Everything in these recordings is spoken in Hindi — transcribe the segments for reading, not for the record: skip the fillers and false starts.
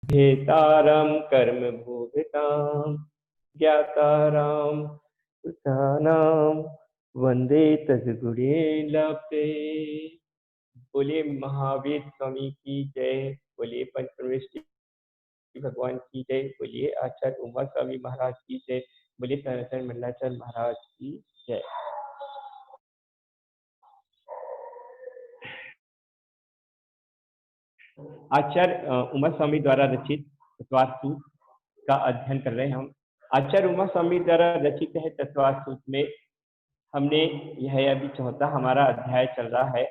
भेतारं कर्मभोगितां ज्ञातारां कृतानां वंदे तद्गुणे लभते। बोले महावीर स्वामी की जय। बोले पंचमेश्वर भगवान की जय। बोलिए आचार्य उमा स्वामी महाराज की जय। बोले सनातन मंडलाचार्य महाराज की जय। आचार्य उमा स्वामी द्वारा रचित तत्वार्थ सूत्र का अध्ययन कर रहे हैं हम। आचार्य उमा स्वामी द्वारा रचित है तत्वार्थ सूत्र में हमने यह अभी चौथा हमारा अध्याय चल रहा है।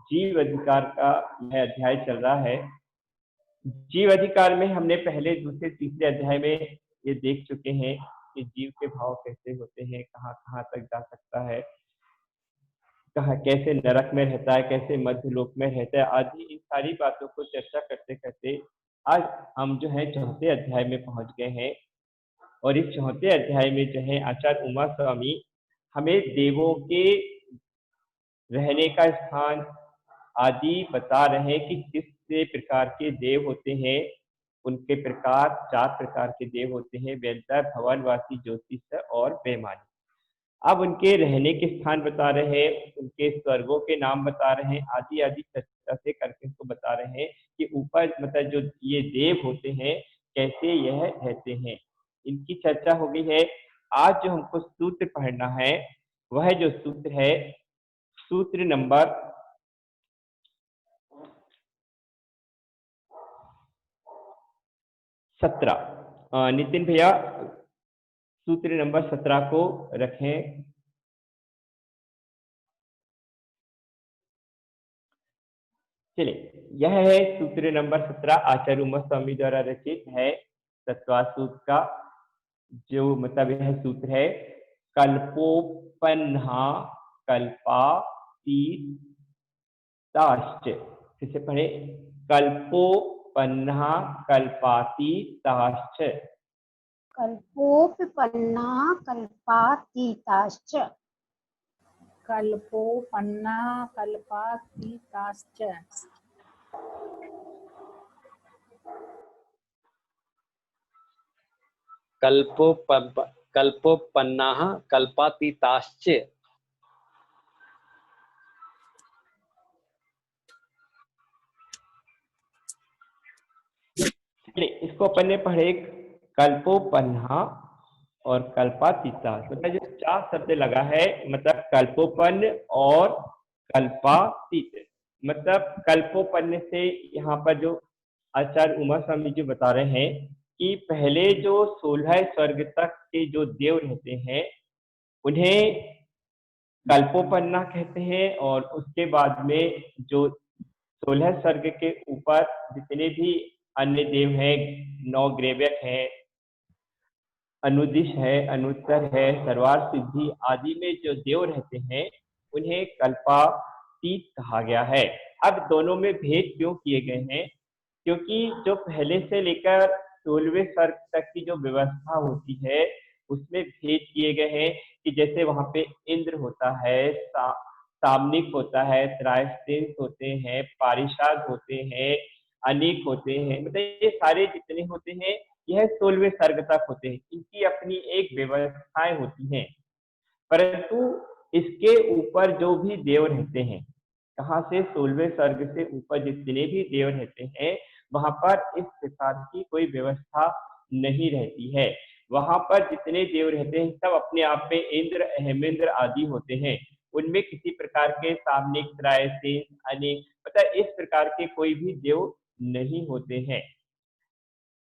जीव अधिकार का यह अध्याय चल रहा है। जीव अधिकार में हमने पहले दूसरे तीसरे अध्याय में ये देख चुके हैं कि जीव के भाव कैसे होते हैं, कहाँ कहाँ तक जा सकता है, कहाँ कैसे नरक में रहता है, कैसे मध्य लोक में रहता है आदि। इन सारी बातों को चर्चा करते करते आज हम जो है चौथे अध्याय में पहुंच गए हैं। और इस चौथे अध्याय में जो है आचार्य उमा स्वामी हमें देवों के रहने का स्थान आदि बता रहे हैं कि किस प्रकार के देव होते हैं। उनके प्रकार 4 प्रकार के देव होते हैं: वेलता, भवनवासी, ज्योतिष और बेमानी। अब उनके रहने के स्थान बता रहे हैं, उनके स्वर्गों के नाम बता रहे हैं, आदि आदि चर्चा से करके इसको बता रहे हैं कि ऊपर मतलब जो ये देव होते हैं कैसे यह रहते हैं। इनकी चर्चा हो गई है। आज जो हमको सूत्र पढ़ना है वह जो सूत्र है सूत्र नंबर 17। नितिन भैया सूत्र नंबर 17 को रखें। चलिए, यह है सूत्र नंबर 17 आचार्य उमा स्वामी द्वारा रचित है तत्वार्थ सूत्र का जो मतलब यह सूत्र है: कल्पोपन्हा कल्पातीताश्च। फिर से पढ़े, कल्पोपन्हा कल्पातीताश्च। कल्पोपन्ना कल्पातीताश्च। कल्पोपन्ना कल्पातीताश्च। कल्पोपन्नाः कल्पातीताश्च। इसको अपन ने पढ़े, कल्पोपन्हा और कल्पातीता, मतलब जो 4 शब्द लगा है, मतलब कल्पोपन्न और कल्पातीत। मतलब कल्पोपन्न से यहाँ पर जो आचार्य उमा स्वामी जी बता रहे हैं कि पहले जो 16 स्वर्ग तक के जो देव रहते हैं उन्हें कल्पोपन्ना कहते हैं। और उसके बाद में जो 16 स्वर्ग के ऊपर जितने भी अन्य देव हैं, 9 ग्रेवक हैं, अनुदिश है, अनुत्तर है, सर्वार सिद्धि आदि में जो देव रहते हैं उन्हें कल्पातीत कहा गया है। अब दोनों में भेद क्यों किए गए हैं? क्योंकि जो पहले से लेकर 16वें स्वर्ग तक की जो व्यवस्था होती है उसमें भेद किए गए हैं कि जैसे वहां पे इंद्र होता है, सामनिक होता है, त्रायस्तेंस होते हैं, पारिषद होते हैं, अनेक होते हैं, मतलब ये सारे जितने होते हैं यह 16वें स्वर्ग तक होते हैं। इनकी अपनी एक व्यवस्थाएं होती हैं। परंतु इसके ऊपर जो भी देव रहते हैं, कहाँ से 16वें स्वर्ग से ऊपर जितने भी देव रहते हैं वहां पर इस प्रकार की कोई व्यवस्था नहीं रहती है। वहां पर जितने देव रहते हैं सब अपने आप में इंद्र, अहमेंद्र आदि होते हैं। उनमें किसी प्रकार के सामने त्रायसेन, अनेक, मतलब इस प्रकार के कोई भी देव नहीं होते हैं।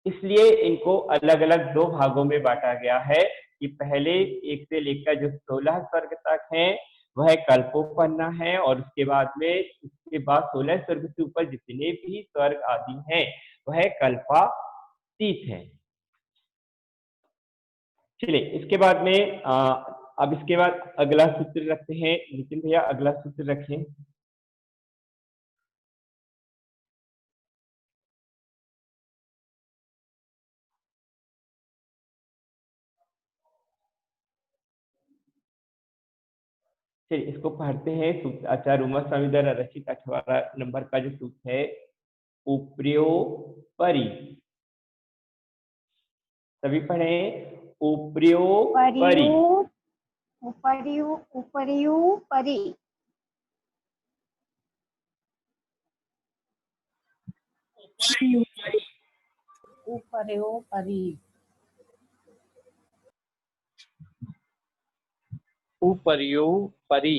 इसलिए इनको अलग अलग 2 भागों में बांटा गया है कि पहले 1 से लेकर जो 16 स्वर्ग तक हैं वह कल्पोपन्ना है, और उसके बाद 16 स्वर्ग से ऊपर जितने भी स्वर्ग आदि हैं वह कल्पातीत हैं। चलिए, इसके बाद में अब इसके बाद अगला सूत्र रखते हैं। नितिन भैया अगला सूत्र रखें। चलिए, इसको पढ़ते हैं। सूत्र आचार्य उमा स्वामी द्वारा रचित 18 नंबर का जो सूत्र है, उपर्योपरि सभी पढ़े। उपर्योपरि। पर्यु उपर्यु उपर्युपरि। उपर्योपरि। उपर्योपरि।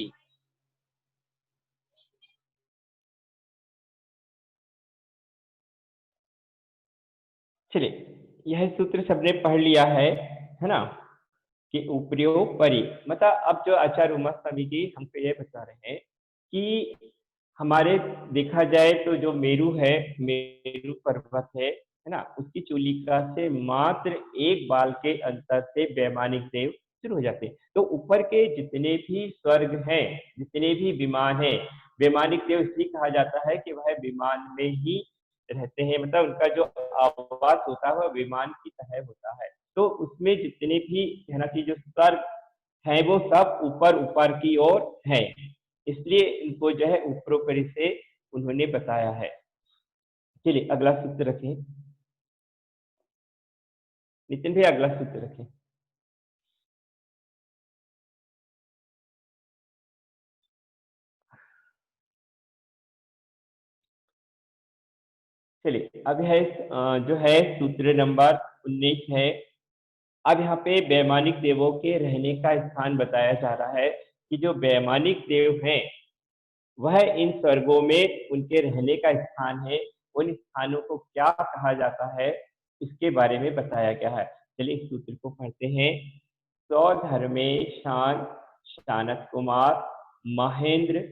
चलिए, यह सूत्र सबने पढ़ लिया है ना, कि उपर्योपरि मतलब अब जो आचार्य उमा स्वामी जी हमको ये बता रहे हैं कि हमारे देखा जाए तो जो मेरु है, मेरु पर्वत है ना, उसकी चूलिका से मात्र एक बाल के अंतर से वैमानिक देव शुरू हो जाते हैं। तो ऊपर के जितने भी स्वर्ग हैं, जितने भी विमान हैं, वैमानिक देव इसलिए कहा जाता है कि वह विमान में ही रहते हैं, मतलब उनका जो आवास होता है वह विमान की तरह होता है। तो उसमें जितने भी कहना चाहिए जो स्वर्ग हैं वो सब ऊपर ऊपर की ओर है, इसलिए इनको जो है ऊपरोपरि से उन्होंने बताया है। चलिए अगला सूत्र रखें, नितिन भैया अगला सूत्र रखें। चलिए अब है जो है सूत्र नंबर 19 है। अब यहाँ पे वैमानिक देवों के रहने का स्थान बताया जा रहा है कि जो वैमानिक देव हैं वह इन स्वर्गों में उनके रहने का स्थान है, उन स्थानों को क्या कहा जाता है इसके बारे में बताया गया है। चलिए इस सूत्र को पढ़ते हैं। स्वधर्मेशान शानत कुमार महेंद्र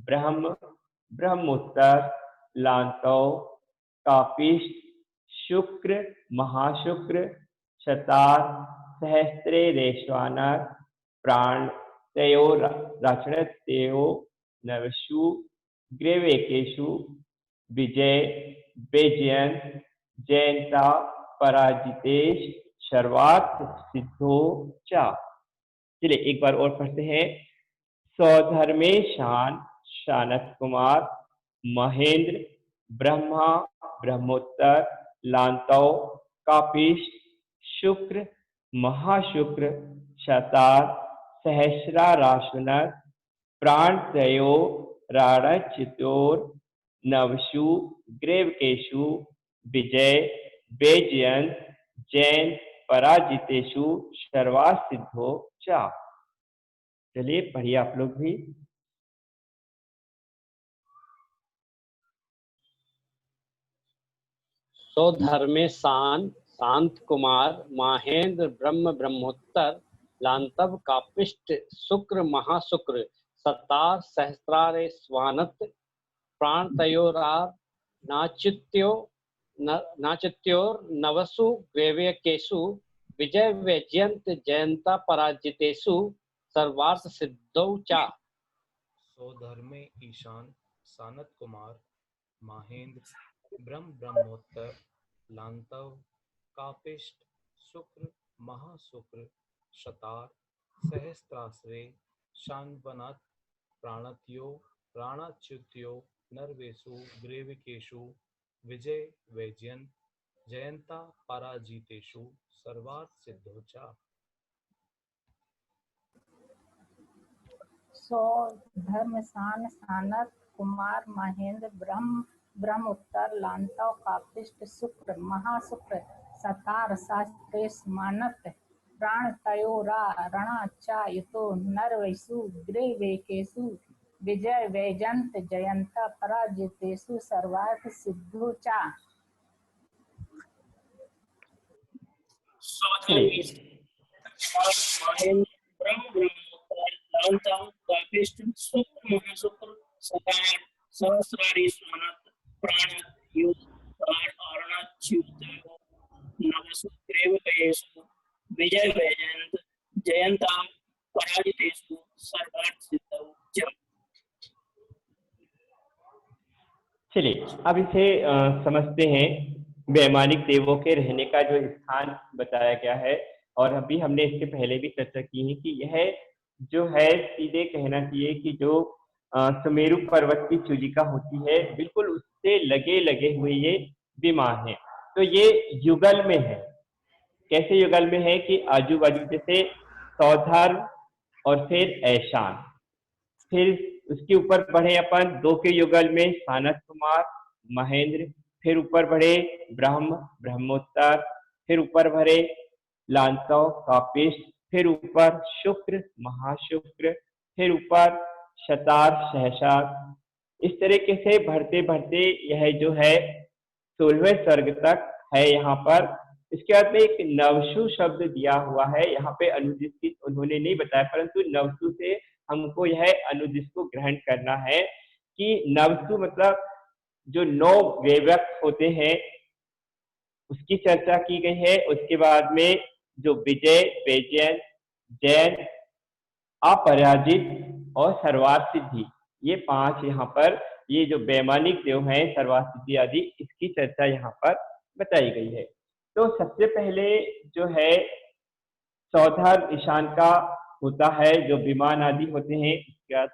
ब्रह्म ब्रह्मोत्तर लांतव कापिष्ट शुक्र महाशुक्र शतार सहस्त्रे रेश्वानर प्राण तयो राचणत्यो नवशु ग्रेवेकेशु विजय बेजयंत जयंता पराजितेश सर्वार्थ सिद्धो चा। चलिए एक बार और पढ़ते हैं। स्वधर्मेशान शानत कुमार महेंद्र ब्रह्मा ब्रह्मोत्तर लांतव कापिष्ट शुक्र महाशुक्र शतार सहस्रा राशुनर प्राण त्रयो राणच्युतोर नवशु ग्रेवकेशु विजय बेजयंत जैन पराजितेशु सर्वार्थ सिद्धो चा। चलिए पढ़िए आप लोग भी। स्वधर्मेशान शांत कुमार महेंद्र ब्रह्म ब्रह्मोत्तर लांतव कापिष्ट शुक्र महाशुक्र सतार सहस्रारे स्वानत प्राण तयोरार नाचित्योर नवसु ग्रेव्यकेशु विजय वैजयंत जयंता पराजितेषु सर्वार्थ सिद्धौ चा। स्वधर्मे ईशान सानत कुमार महेंद्र ब्रह्मोत्तर लांतव कापिष्ट शुक्र महाशुक्र शतार सहस्त्राश्रे शान्वनाथ प्राणत्यो प्राणाच्युत्यो नरवेशु ग्रेविकेशु विजय वैजयंत जयंता पराजितेषु सर्वार्थ सिद्धो चा। स्वधर्मशान शानत कुमार महेंद्र ब्रह्मोत्तर लांतव कापिष्ट शुक्र महाशुक्र सतार शास्त्रेश मानत प्राण तयोरा रणाचायुतो नरवैसु ग्रीवेकेशु विजय वैजंत जयंता पराजितेषु सर्वार्थ सिद्धो चा। लांतव कापिष्ट शुक्र महाशुक्र सतार सहस्रारी स्वानत प्राण अरुणाच्युतो नवसु ग्रीवकेशु विजय वैजयंत जयंता पराजितेषु सर्वार्थ सिद्धौ च। चलिए अब इसे समझते हैं। वैमानिक देवों के रहने का जो स्थान बताया गया है, और अभी हमने इसके पहले भी चर्चा की है कि यह जो है सीधे कहना चाहिए कि जो सुमेरु पर्वत की चूलिका होती है बिल्कुल उससे लगे लगे हुए ये विमान है। तो ये युगल में है, कैसे युगल में है कि आजू बाजू जैसे सौधर्म और फिर ऐशान, फिर उसके ऊपर बढ़े अपन 2 के युगल में सानत कुमार, महेंद्र, फिर ऊपर बढ़े ब्रह्म, ब्रह्मोत्तर, फिर ऊपर बढ़े लांतव, कापिष्ट, फिर ऊपर शुक्र, महाशुक्र, फिर ऊपर शतार, सहसार। इस तरीके से बढ़ते बढ़ते यह जो है 16वें सर्ग तक है यहाँ पर। इसके बाद में एक नवसु शब्द दिया हुआ है, यहाँ पे अनुदिष्टित उन्होंने नहीं बताया, परंतु नवसु से हमको यह अनुदिष्ट को ग्रहण करना है कि नवसु मतलब जो 9 वेवक होते हैं उसकी चर्चा की गई है। उसके बाद में जो विजय, वैजयंत, जैन, अपराजित और सर्वार्थ सिद्धि, ये 5 यहाँ पर ये जो वैमानिक देव हैं सर्वार्थ सिद्धि आदि, इसकी चर्चा यहाँ पर बताई गई है। तो सबसे पहले जो है सौधर्म ईशान का होता है, जो विमान आदि होते हैं। इसके बाद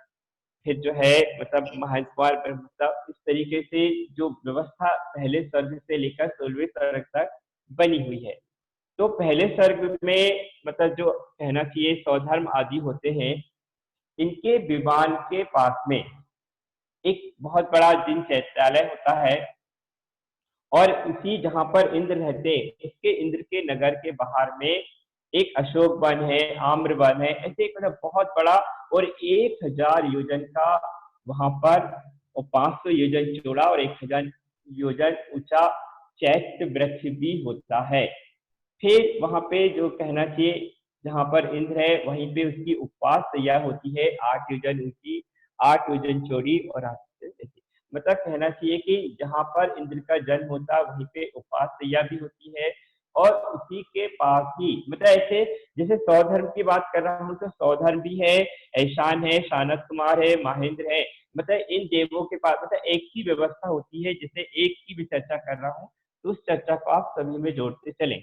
फिर जो है मतलब महंतवार मतलब इस तरीके से जो व्यवस्था पहले सर्ग से लेकर 16वें सर्ग तक बनी हुई है। तो पहले सर्ग में मतलब जो कहना चाहिए सौधर्म आदि होते हैं, इनके विमान के पास में एक बहुत बड़ा दिन चैत्यालय होता है और इसी जहां पर इंद्र रहते हैं इसके इंद्र के नगर के बाहर में एक अशोक वन है, आम्र वन है, ऐसे एक मतलब बहुत बड़ा और 1000 योजन का वहां पर और 500 योजन चौड़ा और 1000 योजन ऊंचा चैत्य वृक्ष भी होता है। फिर वहां पे जो कहना चाहिए जहां पर इंद्र है वहीं पे उसकी उपवास तैयार होती है, 8 योजन ऊंची, 8 योजन चौड़ी और 8 योजन ऐसी। मतलब कहना चाहिए कि जहां पर इंद्र का जन्म होता है वहीं पे उपवास तैयार भी होती है और उसी के पास ही मतलब ऐसे जैसे सौधर्म की बात कर रहा हूँ तो सौधर्म भी है, ऐशान है, शानत कुमार है, महेंद्र है, मतलब इन देवों के पास मतलब एक ही व्यवस्था होती है। जैसे एक की भी चर्चा कर रहा हूँ तो उस चर्चा को आप सभी में जोड़ते चलें।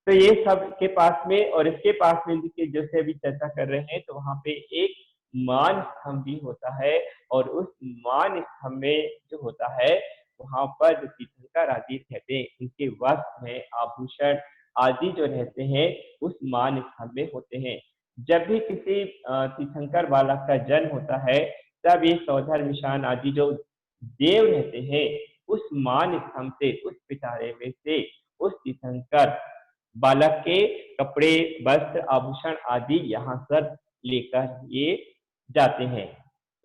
तो ये सब के पास में और इसके पास में के जैसे अभी चर्चा कर रहे हैं तो वहां पे एक मान स्तंभ भी होता है और उस मान स्तंभ में जो होता है वहां पर जो तीर्थंकर आदि रहते हैं उनके वस्त्र हैं, आभूषण आदि जो रहते हैं उस मान स्तंभ में होते हैं। जब भी किसी तीर्थंकर बालक का जन्म होता है तब ये सौधर्म ईशान आदि जो देव रहते हैं उस मान स्तंभ से, उस पिटारे में से उस तीर्थंकर बालक के कपड़े, वस्त्र, आभूषण आदि यहाँ पर लेकर ये जाते हैं।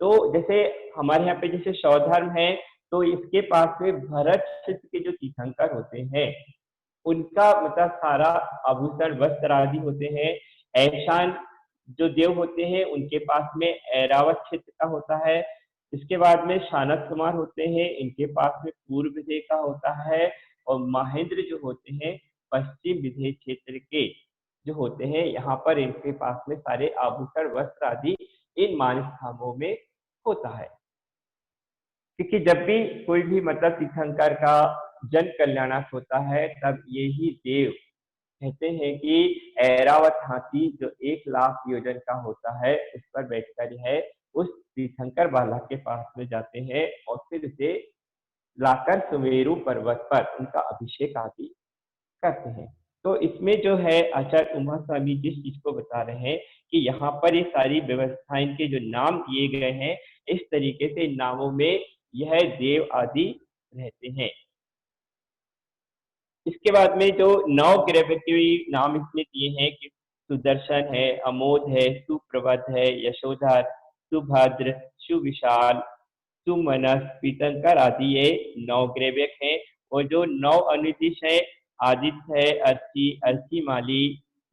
तो जैसे हमारे यहाँ पे जैसे सौधर्म है तो इसके पास में भरत क्षेत्र के जो तीर्थंकर होते हैं उनका मतलब सारा आभूषण वस्त्र आदि होते हैं। ऐशान जो देव होते हैं उनके पास में ऐरावत क्षेत्र का होता है। इसके बाद में शानत कुमार होते हैं, इनके पास में पूर्व विधेय का होता है और महेंद्र जो होते हैं पश्चिम विधेय क्षेत्र के जो होते हैं। यहाँ पर इनके पास में सारे आभूषण वस्त्र आदि इन मान स्थानों में होता है, क्योंकि जब भी कोई भी मतलब तीर्थंकर का जन कल्याणक होता है तब यही देव कहते हैं कि ऐरावत हाथी जो 1,00,000 योजन का होता है उस पर बैठकर है उस तीर्थंकर बालक के पास में जाते हैं और फिर उसे लाकर सुमेरु पर्वत पर उनका अभिषेक आदि करते हैं। तो इसमें जो है आचार्य उमा स्वामी जिस चीज को बता रहे हैं कि यहाँ पर ये सारी व्यवस्था इनके जो नाम दिए गए हैं इस तरीके से इन नामों में यह देव आदि रहते हैं। इसके बाद में जो 9 ग्रह के नाम इसमें दिए हैं कि सुदर्शन है, अमोद है, सुप्रभत है, यशोधर, सुभद्र, सुविशाल, सुमनस, पीतंकर आदि ये 9 ग्रैवक हैं। और जो 9 अनुदिश है आदित्य है, अर्ची, अर्ची माली,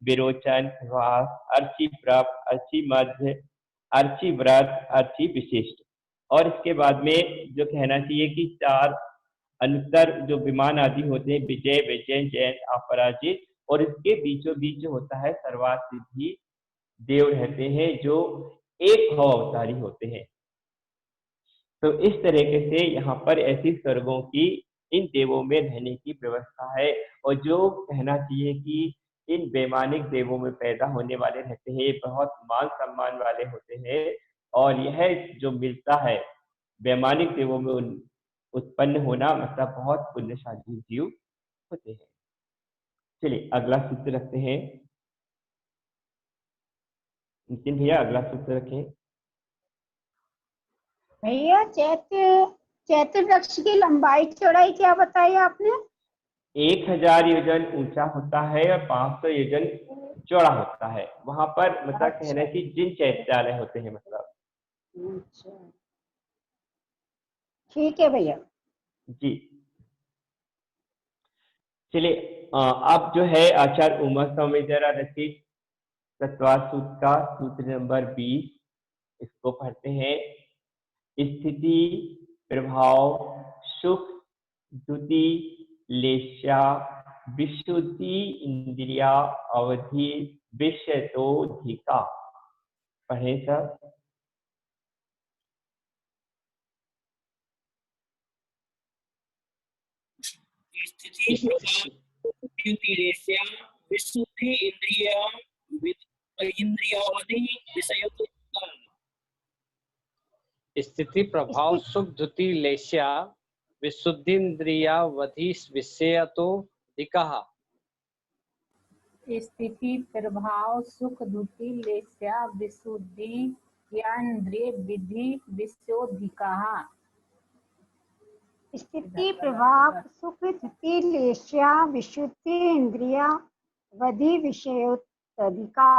विरोचन, वास, अर्ची प्रभ, अर्ची मध्य, अर्ची व्रत, अर्ची विशिष्ट। और इसके बाद में जो कहना चाहिए कि 4 अनुत्तर जो विमान आदि होते हैं विजय, वैजयंत, जैन, अपराजित और इसके बीचों बीच जो होता है सर्वार्थ सिद्धि देव रहते हैं जो एक भव अवतारी होते हैं। तो इस तरीके से यहाँ पर ऐसी स्वर्गों की इन देवों में रहने की व्यवस्था है। और जो कहना चाहिए कि इन वैमानिक देवों में पैदा होने वाले रहते हैं बहुत मान सम्मान वाले होते हैं और यह जो मिलता है वैमानिक देवों में उत्पन्न होना मतलब बहुत पुण्यशाली जीव होते हैं। चलिए अगला सूत्र रखते हैं। नितिन भैया अगला सूत्र रखें। भैया चैत्य वृक्ष की लंबाई चौड़ाई क्या बताई आपने? 1000 योजन ऊंचा होता है और 500 योजन चौड़ा होता है। वहां पर मतलब कहना है कि जिन चैत्यालय होते हैं मतलब। अच्छा ठीक है भैया जी चलिए अब जो है आचार्य उमा स्वामी द्वारा रचित तत्वार्थ सूत्र का सूत्र नंबर 20 इसको पढ़ते हैं। स्थिति प्रभाव सुख द्युति लेस्या विशुद्धि इंद्रिया अवधि विषयतोधिका। पढ़े सब। स्थिति प्रभाव द्युतिरेस्या विशुद्धि इंद्रियावधि विषयतोधिका। स्थिति प्रभाव सुख द्युति लेस्या विशुद्धीन्द्रियावधि विषयतो अधिकः। स्थिति प्रभाव सुख द्युति लेस्या विशुद्धि इंद्रिय विधि विषयोधिकः। स्थिति प्रभाव सुख द्युति लेस्या विशुद्धि इंद्रिया वधि विषयोत्तधिका।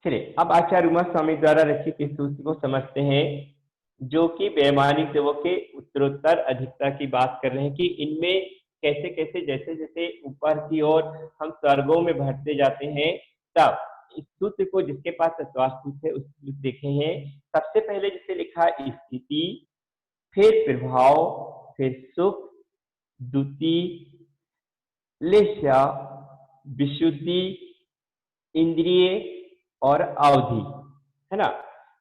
चलिए अब आचार्य उमा स्वामी द्वारा रचित इस सूत्र को समझते हैं, जो कि वैमानिक देवों के उत्तरोत्तर अधिकता की बात कर रहे हैं कि इनमें कैसे कैसे जैसे जैसे ऊपर की ओर हम स्वर्गों में बढ़ते जाते हैं, तब इस सूत्र को जिसके पास तत्वार्थ सूत्र है उसको देखे हैं। सबसे पहले जिसे लिखा है स्थिति, फिर प्रभाव, फिर सुख द्युति लेस्या विशुद्धि इंद्रिय और अवधि, है ना।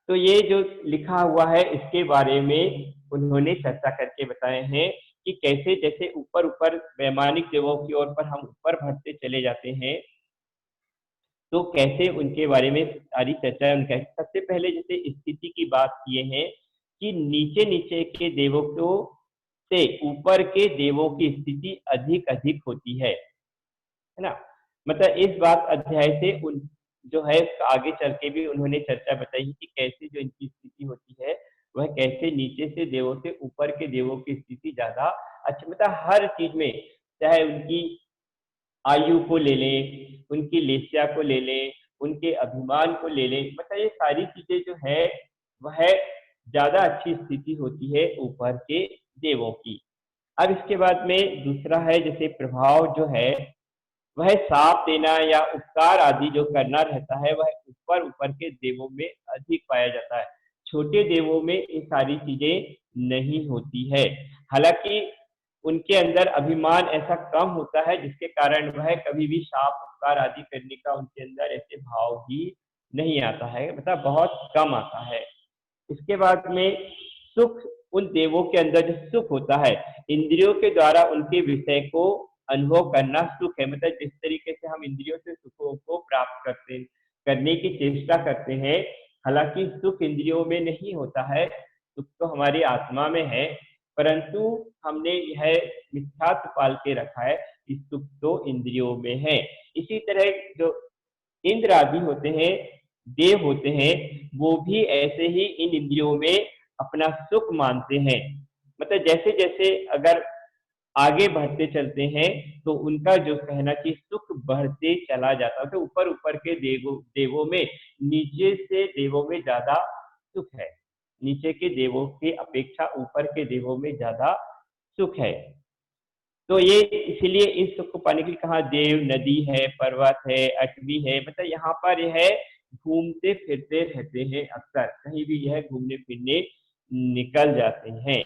तो ये जो लिखा हुआ है इसके बारे में उन्होंने चर्चा करके बताए हैं कि कैसे जैसे ऊपर ऊपर वैमानिक देवों की ओर पर हम ऊपर बढ़ते चले जाते हैं, तो कैसे उनके बारे में सारी चर्चा उनका। सबसे पहले जैसे स्थिति की बात किए हैं कि नीचे नीचे के देवों को से ऊपर के देवों की स्थिति अधिक अधिक होती है ना। मतलब इस बात अध्याय से उन जो है आगे चल के भी उन्होंने चर्चा बताई कि कैसे जो इनकी स्थिति होती है वह कैसे नीचे से देवों से ऊपर के देवों की स्थिति ज्यादा अच्छा, मतलब हर चीज में, चाहे उनकी आयु को ले लें, उनकी लेस्या को ले लें, उनके अभिमान को ले लें, मतलब ये सारी चीजें जो है वह ज्यादा अच्छी स्थिति होती है ऊपर के देवों की। अब इसके बाद में दूसरा है जैसे प्रभाव जो है वह साथ देना या उपकार आदि जो करना रहता है वह ऊपर ऊपर के देवों में अधिक पाया जाता है। छोटे देवों में ये सारी चीजें नहीं होती है। हालांकि उनके अंदर अभिमान ऐसा कम होता है जिसके कारण वह कभी भी शाप उपकार आदि करने का उनके अंदर ऐसे भाव ही नहीं आता है, मतलब बहुत कम आता है। इसके बाद में सुख, उन देवों के अंदर जो सुख होता है इंद्रियों के द्वारा उनके विषय को अनुभव करना सुख है। मतलब जिस तरीके से हम इंद्रियों से सुखों को प्राप्त करने की चेष्टा करते हैं, हालांकि सुख इंद्रियों में नहीं होता है, सुख तो हमारी आत्मा में है, परंतु हमने यह मिथ्यात्व पाल के रखा है कि सुख तो इंद्रियों में है। इसी तरह जो इंद्र आदि होते हैं, देव होते हैं, वो भी ऐसे ही इन इंद्रियों में अपना सुख मानते हैं। मतलब जैसे जैसे अगर आगे बढ़ते चलते हैं तो उनका जो कहना चाहिए सुख बढ़ते चला जाता है। तो ऊपर ऊपर के देवों में नीचे से देवों में ज्यादा सुख है, नीचे के देवों की अपेक्षा ऊपर के देवों में ज्यादा सुख है। तो ये इसलिए इस सुख को पाने के लिए कहा देव नदी है, पर्वत है, अटवी है, मतलब यहाँ पर यह घूमते फिरते रहते हैं, अक्सर कहीं भी यह घूमने फिरने निकल जाते हैं।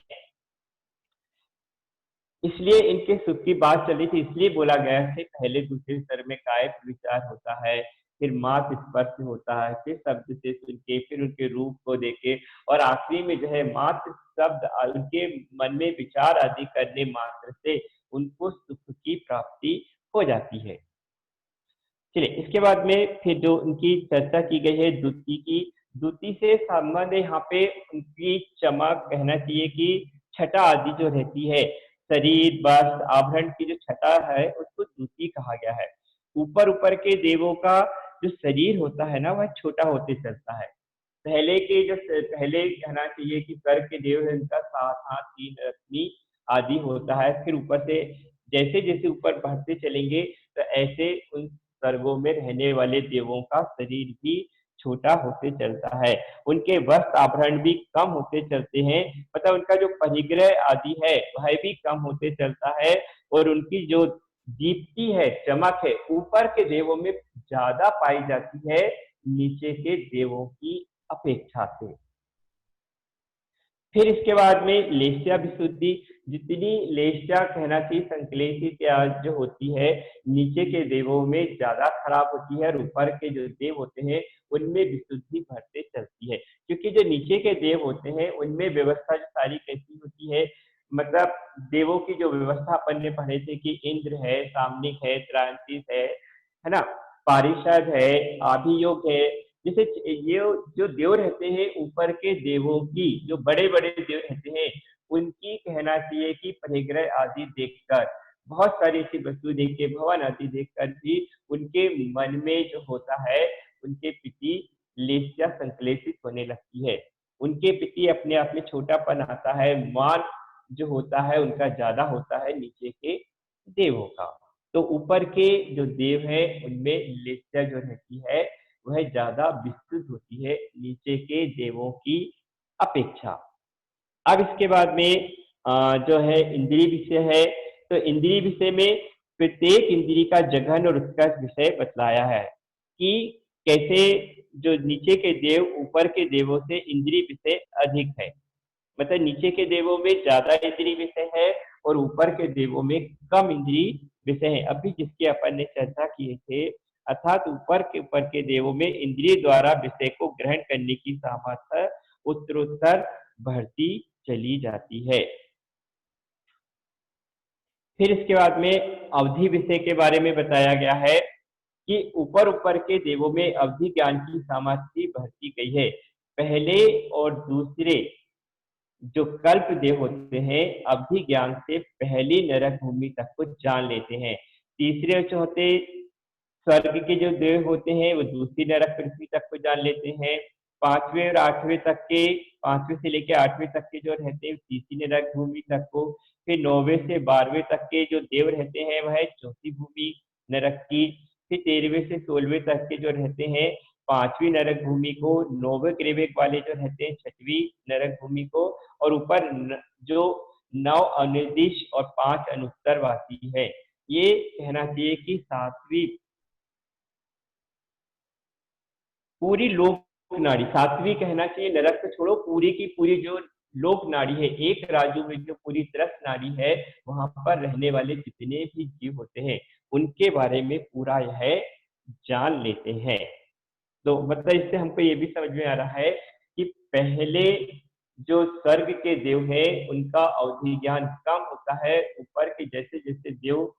इसलिए इनके सुख की बात चली थी, इसलिए बोला गया है पहले दूसरे स्तर में कायिक विचार होता है, फिर मात स्पर्श होता है, फिर शब्द से सुन के, फिर उनके रूप को देखे, और आखिरी में जो है मात्र शब्द उनके मन में विचार आदि करने मात्र से उनको सुख की प्राप्ति हो जाती है। चलिए इसके बाद में फिर जो उनकी चर्चा की गई है द्युति की, द्युति से संबंध यहाँ पे उनकी चमक कहना चाहिए कि छटा आदि जो रहती है, शरीर, वस्त्र, आभरण की जो छटा है उसको द्युति कहा गया है। ऊपर ऊपर के देवों का जो शरीर होता है ना, वह छोटा होते चलता है। पहले कहना चाहिए कि स्वर्ग के देव है, उनका 7 हाथ 3 रश्मि आदि होता है। फिर ऊपर से जैसे जैसे ऊपर बढ़ते चलेंगे तो ऐसे उन स्वर्गों में रहने वाले देवों का शरीर भी छोटा होते चलता है। उनके वस्त्र आभरण भी कम होते चलते हैं, मतलब उनका जो परिग्रह आदि है वह भी कम होते चलता है। और उनकी जो दीप्ति है, चमक है, ऊपर के देवों में ज्यादा पाई जाती है नीचे के देवों की अपेक्षा से। फिर इसके बाद में लेस्या विशुद्धि, जितनी लेस्या कहना चाहिए संश्लेषित या जो होती है नीचे के देवों में ज्यादा खराब होती है, और ऊपर के जो देव होते हैं उनमें विशुद्धि बढ़ते चलती है। क्योंकि जो नीचे के देव होते हैं उनमें व्यवस्था जो सारी कैसी होती है, मतलब देवों की जो व्यवस्था अपन ने पढ़े थे कि इंद्र है, सामनिक है, त्रांतिक है ना, पारिषद है, आभियोग है। जैसे ये जो देव रहते हैं ऊपर के देवों की, जो बड़े बड़े देव रहते हैं उनकी कहना चाहिए कि परिग्रह आदि देखकर, बहुत सारी ऐसी वस्तु देख के, भवन आदि देखकर भी उनके मन में जो होता है उनके प्रति लेस्या संश्लेषित होने लगती है। उनके प्रति अपने आप में छोटापन आता है, मान जो होता है उनका ज्यादा होता है नीचे के देवों का। तो ऊपर के जो देव है उनमें लेस्या जो रहती है वह ज्यादा विस्तृत होती है नीचे के देवों की अपेक्षा। अब इसके बाद में जो है इंद्रिय विषय है, तो इंद्रिय विषय में प्रत्येक इंद्रिय का जघन और उत्कर्ष विषय बतलाया है कि कैसे जो नीचे के देव ऊपर के देवों से इंद्रिय विषय अधिक है, मतलब नीचे के देवों में ज्यादा इंद्रिय विषय है और ऊपर के देवों में कम इंद्रिय विषय है। अभी जिसकी अपन ने चर्चा किए थे, अर्थात ऊपर के देवों में इंद्रिय द्वारा विषय को ग्रहण करने की सामर्थ्य उत्तरोत्तर बढ़ती चली जाती है। फिर इसके बाद में अवधि विषय के बारे में बताया गया है कि ऊपर के देवों में अवधि ज्ञान की सामर्थ्य बढ़ती गई है। पहले और दूसरे जो कल्प देव होते हैं अवधि ज्ञान से पहली नरक भूमि तक को जान लेते हैं। तीसरे जो होते स्वर्ग के जो देव होते हैं वो दूसरी नरक पृथ्वी तक को जान लेते हैं। 5वें और 8वें तक के, 5वें से लेकर 8वें तक के जो रहते हैं तीसरी नरक भूमि तक को। फिर 9वें से 12वें तक के जो देव रहते हैं वह चौथी भूमि नरक की। फिर 13वें से 16वें तक के जो रहते हैं 5वीं नरक भूमि को। 9वें ग्रेवेक वाले जो रहते हैं 6वीं नरक भूमि को। और ऊपर जो 9 अनिर्दिष्ट और 5 अनुत्तरवासी है, ये कहना चाहिए कि 7वीं पूरी लोक नाड़ी, 7वीं कहना चाहिए नरक को छोड़ो, पूरी की पूरी जो लोक नाड़ी है, एक राजू में जो पूरी तरस नाड़ी है, वहां पर रहने वाले जितने भी जीव होते हैं उनके बारे में पूरा यह जान लेते हैं। तो मतलब इससे हमको ये भी समझ में आ रहा है कि पहले जो स्वर्ग के देव है उनका अवधि ज्ञान कम होता है, ऊपर के जैसे जैसे देव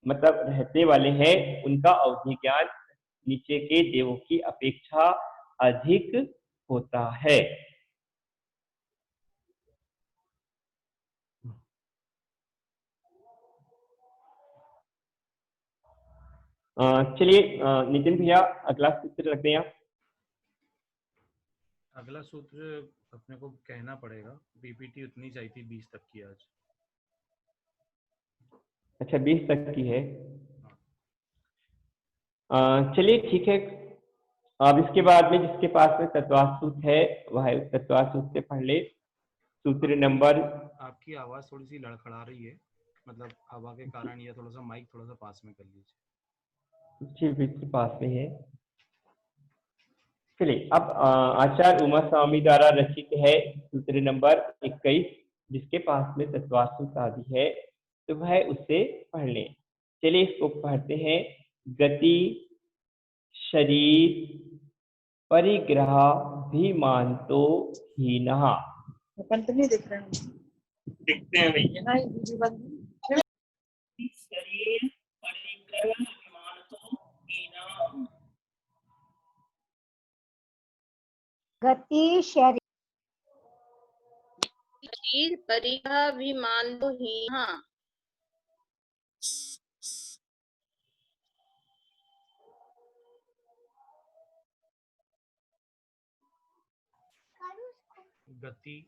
मतलब रहने वाले हैं उनका अवधि ज्ञान नीचे के देवों की अपेक्षा अधिक होता है। चलिए नितिन भैया अगला सूत्र रखते हैं। अगला सूत्र अपने को कहना पड़ेगा, पीपीटी उतनी चाहिए थी 20 तक की आज। अच्छा 20 तक की है। चलिए ठीक है। अब इसके बाद में जिसके पास में तत्वार्थ सूत्र है वह तत्वार्थ सूत्र से पढ़ ले। सूत्र नंबर, आपकी आवाज थोड़ी सी लड़खड़ा रही है, मतलब हवा के कारण, या थोड़ा सा माइक थोड़ा सा पास में कर लीजिए। बिल्कुल पास में है। चलिए अब आचार्य उमा स्वामी द्वारा रचित है सूत्र नंबर 21, जिसके पास में तत्वार्थ सूत्र आदि है तो वह उससे पढ़ लें। चलिए इसको पढ़ते हैं। गति शरीर परिग्रह भी मानतो हीनः। अपन तो नहीं दिख रहे हैं, दिखते हैं भैया। ना ये वीडियो बंद। शरीर परिग्रह अभिमानतो हीनः। गति शरीर शरीर परिग्रहाभिमान तो ही हाँ गति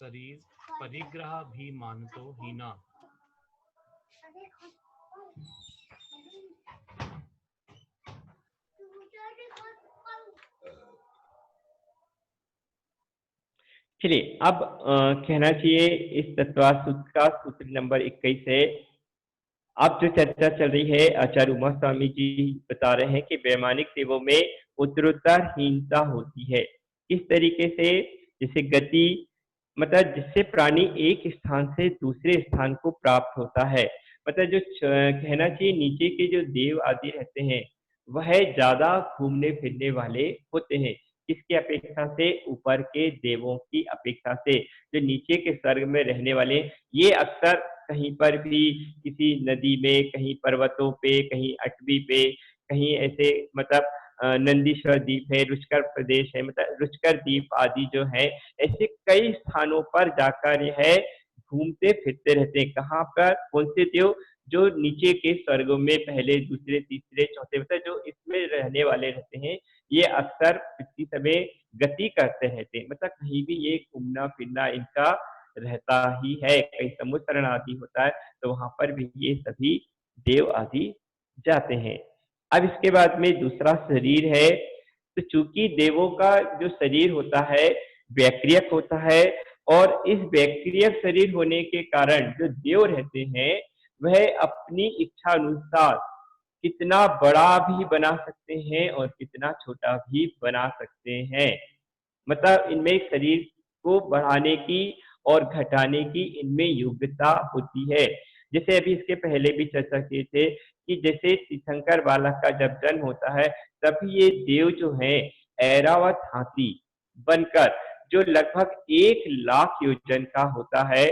शरीर परिग्रह भी मानतो हीना। चलिए अब कहना चाहिए इस तत्वार्थ सूत्र का सूत्र नंबर 21 है। अब जो चर्चा चल रही है आचार्य उमा स्वामी जी बता रहे हैं कि वैमानिक देवों में उत्तरोत्तर हीनता होती है। किस तरीके से? जैसे गति मतलब जिससे प्राणी एक स्थान से दूसरे स्थान को प्राप्त होता है। मतलब जो कहना चाहिए नीचे के जो देव आदि रहते हैं वह ज्यादा घूमने फिरने वाले होते हैं। किसकी अपेक्षा से? ऊपर के देवों की अपेक्षा से। जो नीचे के स्वर्ग में रहने वाले ये अक्सर कहीं पर भी किसी नदी में, कहीं पर्वतों पे, कहीं अटवी पे, कहीं ऐसे मतलब नंदीश्वर द्वीप है, रुचकर प्रदेश है, मतलब रुचकर द्वीप आदि जो है ऐसे कई स्थानों पर जाकर यह घूमते फिरते रहते हैं। कहाँ पर? कौन से देव? जो नीचे के स्वर्गों में पहले, दूसरे, तीसरे, चौथे मतलब जो इसमें रहने वाले रहते हैं ये अक्सर इसी समय गति करते रहते हैं। मतलब कहीं भी ये घूमना फिरना इनका रहता ही है। कहीं समुद्र आदि होता है तो वहां पर भी ये सभी देव आदि जाते हैं। अब इसके बाद में दूसरा शरीर है। तो चूंकि देवों का जो शरीर होता है वैक्रियक होता है और इस वैक्रियक शरीर होने के कारण जो देव रहते हैं वह अपनी इच्छा अनुसार कितना बड़ा भी बना सकते हैं और कितना छोटा भी बना सकते हैं। मतलब इनमें शरीर को बढ़ाने की और घटाने की इनमें योग्यता होती है। जैसे अभी इसके पहले भी चर्चा किए थे कि जैसे तीर्थंकर बालक का जब जन्म होता है तभी ये देव जो है ऐरावत हाथी बनकर जो लगभग 1,00,000 योजन का होता है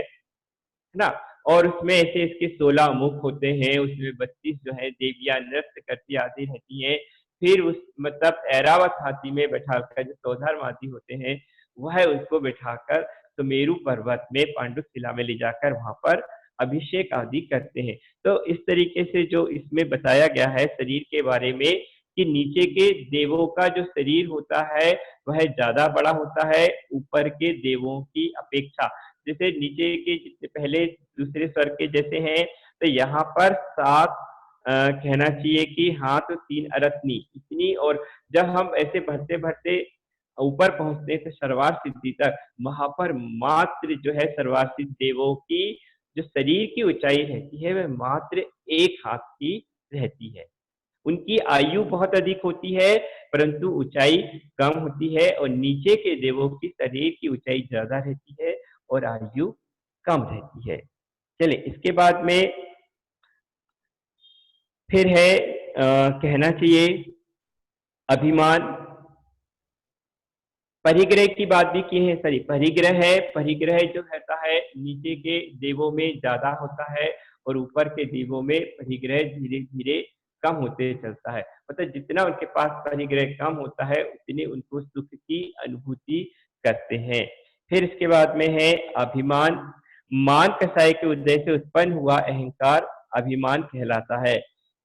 ना, और उसमें ऐसे इसके 16 मुख होते हैं, उसमें 32 जो है देवियां नृत्य करती आदि रहती हैं। फिर उस मतलब ऐरावत हाथी में बैठाकर जो चौधर माती होते हैं वह उसको बैठाकर सुमेरु पर्वत में पांडुशिला में ले जाकर वहां पर अभिषेक आदि करते हैं। तो इस तरीके से जो इसमें बताया गया है शरीर के बारे में कि नीचे के देवों का जो शरीर होता है वह ज्यादा बड़ा होता है ऊपर के देवों की अपेक्षा। जैसे नीचे के जितने पहले दूसरे स्वर्ग के जैसे हैं तो यहाँ पर 7 कहना चाहिए कि हाथ 3 अरत्नी इतनी, और जब हम ऐसे बढ़ते बढ़ते ऊपर पहुंचते हैं तो सर्वार सिद्धि तक वहां पर मात्र जो है सर्वार सिद्ध देवों की जो शरीर की ऊंचाई रहती है वह मात्र 1 हाथ की रहती है। उनकी आयु बहुत अधिक होती है परंतु ऊंचाई कम होती है, और नीचे के देवों की शरीर की ऊंचाई ज्यादा रहती है और आयु कम रहती है। चलिए इसके बाद में फिर है कहना चाहिए अभिमान। परिग्रह की बात भी की है। सॉरी, परिग्रह है। परिग्रह जो रहता है नीचे के देवों में ज्यादा होता है और ऊपर के देवों में परिग्रह धीरे धीरे कम होते चलता है। मतलब जितना उनके पास परिग्रह कम होता है उतने उनको सुख की अनुभूति करते हैं। फिर इसके बाद में है अभिमान। मान कसाय के उदय से उत्पन्न हुआ अहंकार अभिमान कहलाता है।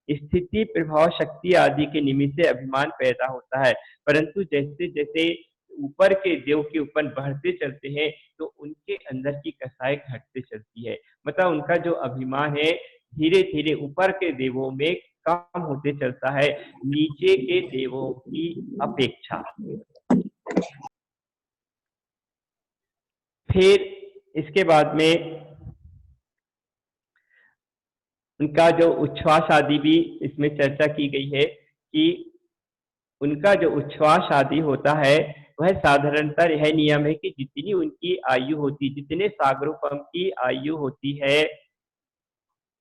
स्थिति, प्रभाव, शक्ति आदि के निमित्त से अभिमान पैदा होता है, परंतु जैसे जैसे ऊपर के देव के ऊपर बढ़ते चलते हैं तो उनके अंदर की कसाई घटते चलती है। मतलब उनका जो अभिमान है धीरे धीरे ऊपर के देवों में कम होते चलता है नीचे के देवों की अपेक्षा। फिर इसके बाद में उनका जो उच्छ्वास आदि भी इसमें चर्चा की गई है कि उनका जो उच्छ्वास आदि होता है वह साधारणतः यह नियम है कि जितनी उनकी आयु होती, जितने सागरोपम की आयु होती है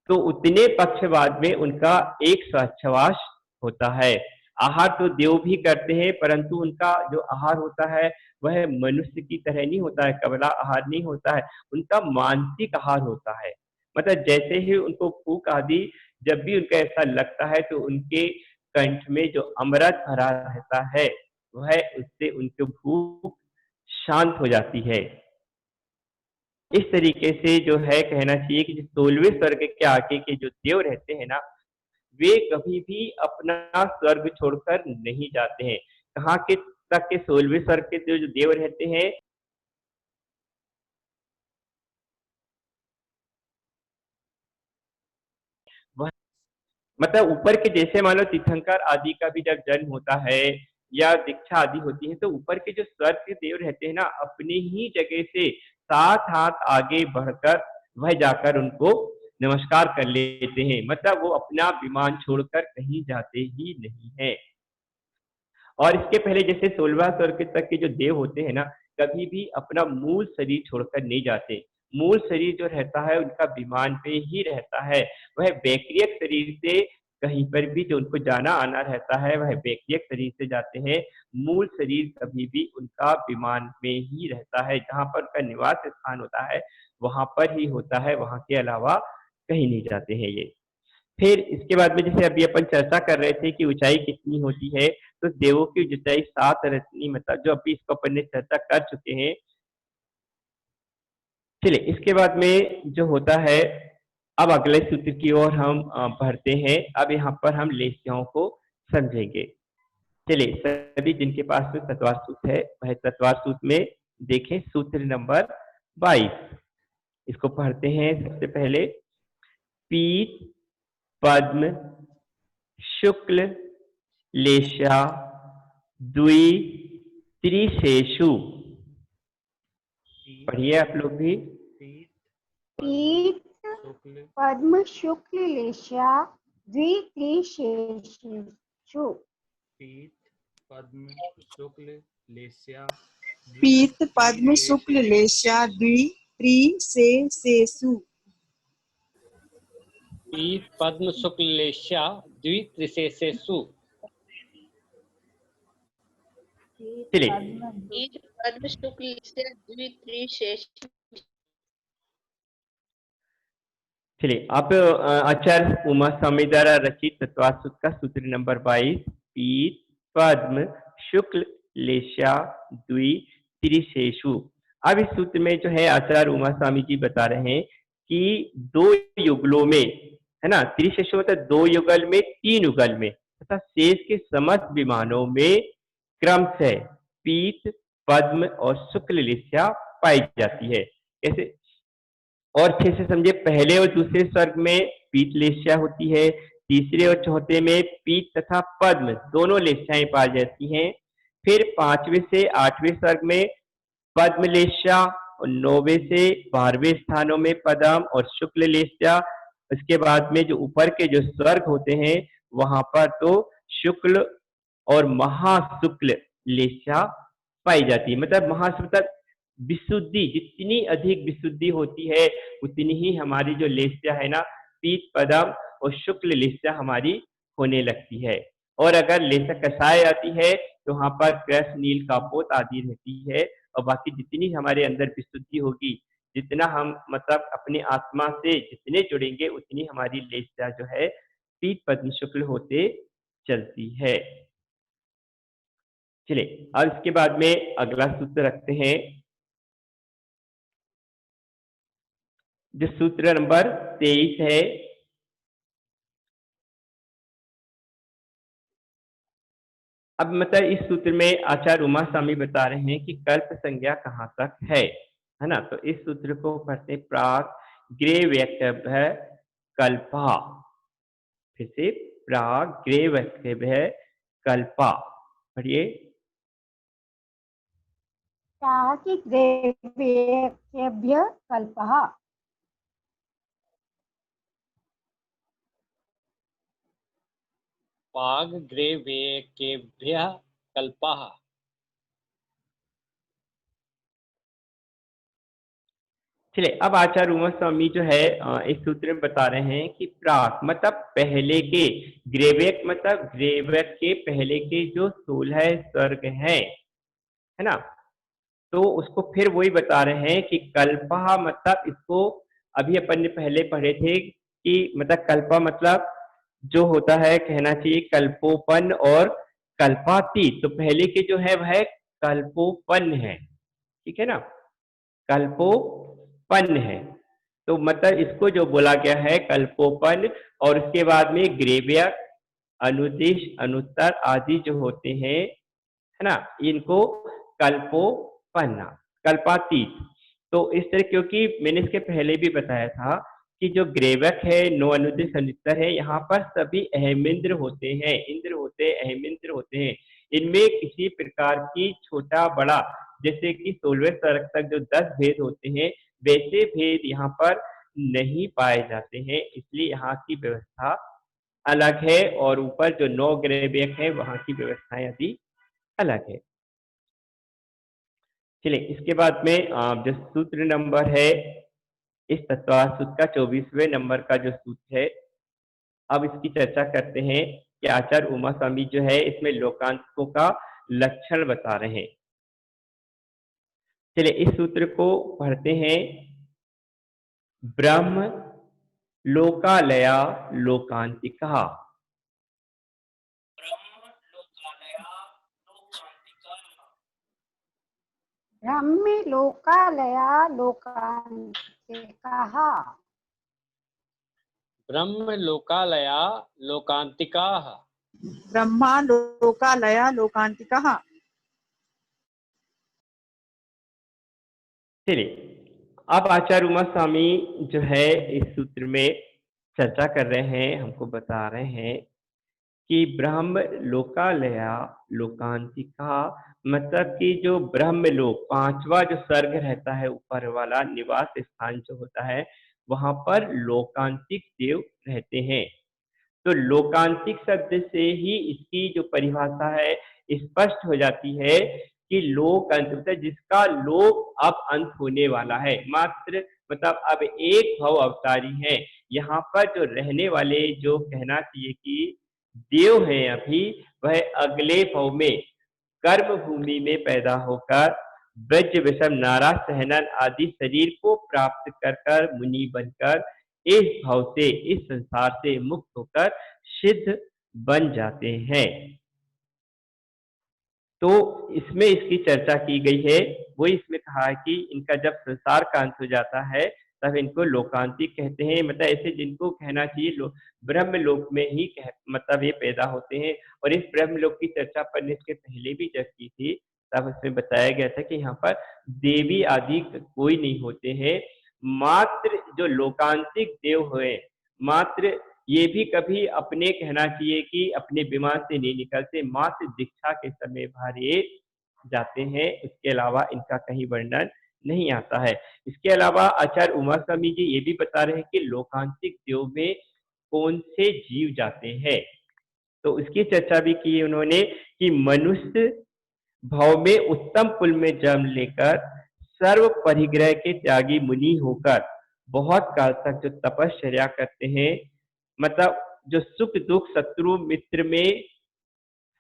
तो उतने पक्ष बाद में उनका एक श्वास होता है। आहार तो देव भी करते हैं परंतु उनका जो आहार होता है वह मनुष्य की तरह नहीं होता है, कबला आहार नहीं होता है, उनका मानसिक आहार होता है। मतलब जैसे ही उनको भूख आदि जब भी उनका ऐसा लगता है तो उनके कंठ में जो अमृत भरा रहता है वह उससे उनकी भूख शांत हो जाती है। इस तरीके से जो है कहना चाहिए कि 16वें स्वर्ग के आगे के जो देव रहते हैं ना, वे कभी भी अपना स्वर्ग छोड़कर नहीं जाते हैं। कहाँ के तक के 16वें स्वर्ग के जो देव रहते हैं, वह मतलब ऊपर के जैसे मान लो तीर्थंकर आदि का भी जब जन्म होता है या दीक्षा आदि होती है, तो ऊपर के जो स्वर्ग के देव रहते हैं ना, अपनी ही जगह से 7 हाथ आगे बढ़कर वह जाकर उनको नमस्कार कर लेते हैं। मतलब वो अपना विमान छोड़कर कहीं जाते ही नहीं है। और इसके पहले जैसे 16वां स्वर्ग तक के जो देव होते हैं ना, कभी भी अपना मूल शरीर छोड़कर नहीं जाते। मूल शरीर जो रहता है उनका विमान पे ही रहता है। वह वैक्रियक शरीर से कहीं पर भी जो उनको जाना आना रहता है, वह वैक्रियक शरीर से जाते हैं। मूल शरीर कभी भी उनका विमान में ही रहता है। जहाँ पर उनका निवास स्थान होता है वहां पर ही होता है, वहां के अलावा कहीं नहीं जाते हैं ये। फिर इसके बाद में जैसे अभी अपन चर्चा कर रहे थे कि ऊंचाई कितनी होती है, तो देवों की ऊंचाई 7 रत्नी, मतलब जो अभी इसको अपन ने चर्चा कर चुके हैं। चलिए इसके बाद में जो होता है, अब अगले सूत्र की ओर हम बढ़ते हैं। अब यहाँ पर हम लेस्याओं को समझेंगे। चलिए सभी जिनके पास में तत्वार सूत्र है वह तत्वार सूत्र में देखें सूत्र नंबर 22। इसको पढ़ते हैं। सबसे पहले पीत पद्म शुक्ल लेशा द्वि त्रिशेषु। पढ़िए आप लोग भी। पीत शुक्ल पद्म शुक्ल लेशा द्वित्रिशेषु। पीत पद्म शुक्ल लेस्या पीत पद्म शुक्ल लेशा द्वित्रिशेषु। पीत पद्म शुक्ल लेस्या द्वित्रिशेषु। चलिए पीत पद्म शुक्ल से द्वित्रिशेषु। चलिए आप आचार्य उमा स्वामी द्वारा रचित तत्वार सूत्र का सूत्र नंबर 22, पीत पद्म शुक्ल लेशा द्वि त्रिशेषु। अब इस सूत्र में जो है आचार्य उमा स्वामी जी बता रहे हैं कि 2 युगलों में, है ना, त्रिशेषु मतलब 2 युगल में 3 युगल में तथा शेष के समस्त विमानों में क्रमशः पीत पद्म और शुक्ल लेशा पाई जाती है। ऐसे और अच्छे से समझे, पहले और दूसरे स्वर्ग में पीत लेस्या होती है, तीसरे और चौथे में पीत तथा पद्म दोनों लेस्याएं पाई जाती हैं। फिर 5वें से 8वें स्वर्ग में पद्म लेस्या और 9वें से 12वें स्थानों में पद्म और शुक्ल लेस्या। उसके बाद में जो ऊपर के जो स्वर्ग होते हैं वहां पर तो शुक्ल और महाशुक्ल लेस्या पाई जाती है। मतलब महाशुक्ल विशुद्धि, जितनी अधिक विशुद्धि होती है उतनी ही हमारी जो लेस्या है ना, पीत पद्म और शुक्ल लेस्या हमारी होने लगती है। और अगर लेस्या कसाय आती है तो वहां पर कृष्ण नील कापोत आदि रहती है। और बाकी जितनी हमारे अंदर विशुद्धि होगी, जितना हम मतलब अपनी आत्मा से जितने जुड़ेंगे उतनी हमारी लेस्या जो है पीत पद्म शुक्ल होते चलती है। चलिए अब इसके बाद में अगला सूत्र रखते हैं, जो सूत्र नंबर 23 है। अब मतलब इस सूत्र में आचार्य उमा स्वामी बता रहे हैं कि कल्प संज्ञा कहाँ तक है ना। तो इस सूत्र को पढ़ते प्राग ग्रे वक्तव्य कल्पा। फिर से प्राग ग्रे वक्तव्य कल्पा पढ़िए। ग्रेव्येभ्य कल्पः। पाग ग्रेवेकेभ्यः कल्पः। चलिए अब आचार्य उमा स्वामी जो है इस सूत्र में बता रहे हैं कि प्राक मतलब पहले के, ग्रेवेक मतलब ग्रेवेक के पहले के जो 16 स्वर्ग है ना, तो उसको फिर वही बता रहे हैं कि कल्पा मतलब इसको अभी अपन ने पहले पढ़े थे कि मतलब कल्पा मतलब जो होता है कहना चाहिए कल्पोपन और कल्पातीत। तो पहले के जो है वह कल्पोपन है, ठीक है ना, कल्पो पन है। तो मतलब इसको जो बोला गया है कल्पोपन, और उसके बाद में ग्रेव्यक, अनुदिश, अनुत्तर आदि जो होते हैं, है ना, इनको कल्पोपन्ना, कल्पातीत। तो इस तरह, क्योंकि मैंने इसके पहले भी बताया था कि जो ग्रेवक है, नो अनुदिश अनुत्तर है, यहाँ पर सभी अहमिंद्र होते हैं, इंद्र होते हैं, अहमिंद्र होते हैं। इनमें किसी प्रकार की छोटा बड़ा, जैसे कि 16वें सर्ग तक जो 10 भेद होते हैं, वैसे भेद यहाँ पर नहीं पाए जाते हैं, इसलिए यहाँ की व्यवस्था अलग है, और ऊपर जो 9 ग्रेवक है वहाँ की व्यवस्थाएं अभी अलग है। चलिए, इसके बाद में जो सूत्र नंबर है इस तत्वार्थ सूत्र का 24वें नंबर का जो सूत्र है, अब इसकी चर्चा करते हैं कि आचार्य उमा स्वामी जो है इसमें लोकांतकों का लक्षण बता रहे हैं। चलिए, इस सूत्र को पढ़ते हैं। ब्रह्म लोकालया लोकांतिका। ब्रह्म लोकालया लोकांतिकाः। ब्रह्म लोकालया लोकांतिकाः। ब्रह्मा लोकालया लोकांतिकः। चलिए, अब आचार्य उमा स्वामी जो है इस सूत्र में चर्चा कर रहे हैं, हमको बता रहे हैं कि ब्रह्म लोकालया लोकांतिका, मतलब कि जो ब्रह्म लोक, 5वां जो स्वर्ग रहता है, ऊपर वाला निवास स्थान जो होता है, वहां पर लोकांतिक देव रहते हैं। तो लोकांतिक शब्द से ही इसकी जो परिभाषा है स्पष्ट हो जाती है कि लोक अंत, मतलब जिसका लोक अब अंत होने वाला है, मात्र मतलब अब एक भव अवतारी है। यहाँ पर जो रहने वाले, जो कहना चाहिए कि देव है अभी, वह अगले भव में कर्म भूमि में पैदा होकर ब्रज विषम नारा सहनन आदि शरीर को प्राप्त कर कर मुनि बनकर इस भाव से, इस संसार से मुक्त होकर सिद्ध बन जाते हैं। तो इसमें इसकी चर्चा की गई है, वही इसमें कहा है कि इनका जब संसार का अंत हो जाता है तब इनको लोकांतिक कहते हैं, मतलब ऐसे जिनको कहना चाहिए ब्रह्म लोक में ही मतलब ये पैदा होते हैं। और इस ब्रह्म लोक की चर्चा पर इसके पहले भी जब की थी, तब उसमें बताया गया था कि यहाँ पर देवी आदि कोई नहीं होते हैं, मात्र जो लोकांतिक देव हुए, मात्र ये भी कभी अपने, कहना चाहिए कि अपने विमान से नहीं निकलते, मात्र दीक्षा के समय बाहर ये जाते हैं, उसके अलावा इनका कहीं वर्णन नहीं आता है। इसके अलावा आचार्य उमा स्वामी जी ये भी बता रहे हैं कि लोकांतिक देव में कौन से जीव जाते हैं। तो उसकी चर्चा भी की उन्होंने कि मनुष्य भाव में उत्तम कुल में जन्म लेकर सर्व परिग्रह के त्यागी मुनि होकर बहुत काल तक जो तपश्चर्या करते हैं, मतलब जो सुख दुख शत्रु मित्र में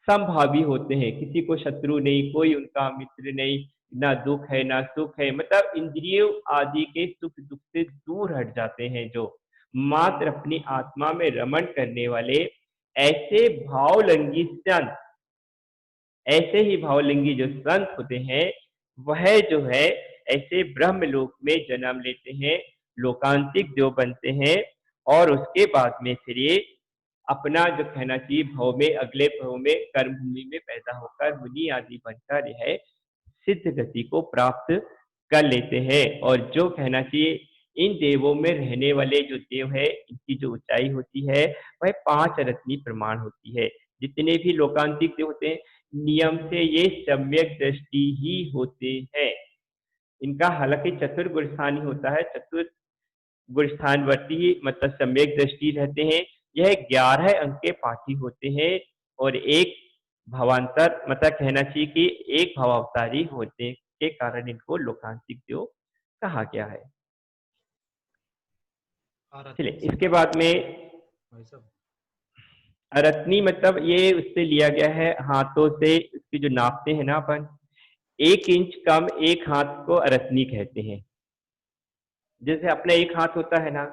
समभावी होते हैं, किसी को शत्रु नहीं, कोई उनका मित्र नहीं, ना दुख है ना सुख है, मतलब इंद्रियों आदि के सुख दुख से दूर हट जाते हैं, जो मात्र अपनी आत्मा में रमण करने वाले ऐसे भावलिंगी संत, ऐसे ही भावलिंगी जो संत होते हैं, वह जो है ऐसे ब्रह्मलोक में जन्म लेते हैं, लोकांतिक देव बनते हैं, और उसके बाद में फिर ये अपना जो कहना चाहिए भव में, अगले भव में कर्म भूमि में पैदा होकर मुनि आदि बनकर यह सिद्ध गति को प्राप्त कर लेते हैं। और जो कहना चाहिए इन देवों में रहने वाले जो देव है, इनकी जो ऊंचाई होती है वह 5 रत्नी प्रमाण होती है। जितने भी लोकांतिक देव होते हैं, नियम से ये सम्यक दृष्टि ही होते हैं। इनका हालांकि चतुर्गुण स्थान ही होता है, चतुर्गुण स्थानवर्ती मतलब सम्यक दृष्टि रहते हैं। यह 11 अंक के पाठी होते हैं, और एक भावांतर, मतलब कहना चाहिए कि एक भावावतारी होते के कारण इनको लोकांतिक देव कहा गया है। चलिए, इसके बाद में भाई साहब, अरत्नी मतलब ये उससे लिया गया है, हाथों से उसकी जो नापते हैं ना अपन, 1 इंच कम एक हाथ को अरत्नी कहते हैं। जैसे अपना एक हाथ होता है ना,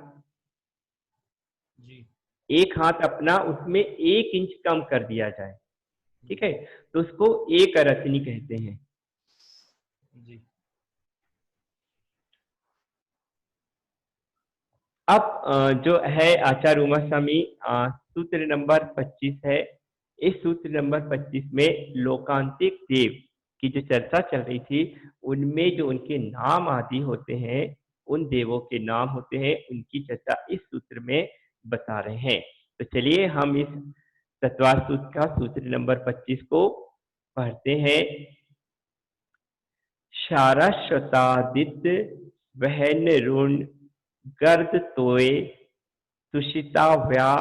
जी एक हाथ अपना, उसमें 1 इंच कम कर दिया जाए, ठीक है, तो उसको एक अरत्नी कहते हैं। जी अब जो है आचार्य उमा स्वामी सूत्र नंबर 25 है। इस सूत्र नंबर 25 में लोकांतिक देव की जो चर्चा चल रही थी, उनमें जो उनके नाम आदि होते हैं, उन देवों के नाम होते हैं, उनकी चर्चा इस सूत्र में बता रहे हैं। तो चलिए हम इस तत्वार सूत्र का सूत्र नंबर 25 को पढ़ते हैं। सारस्वतादित्य वहन ऋण गर्द तोय तुषिता व्या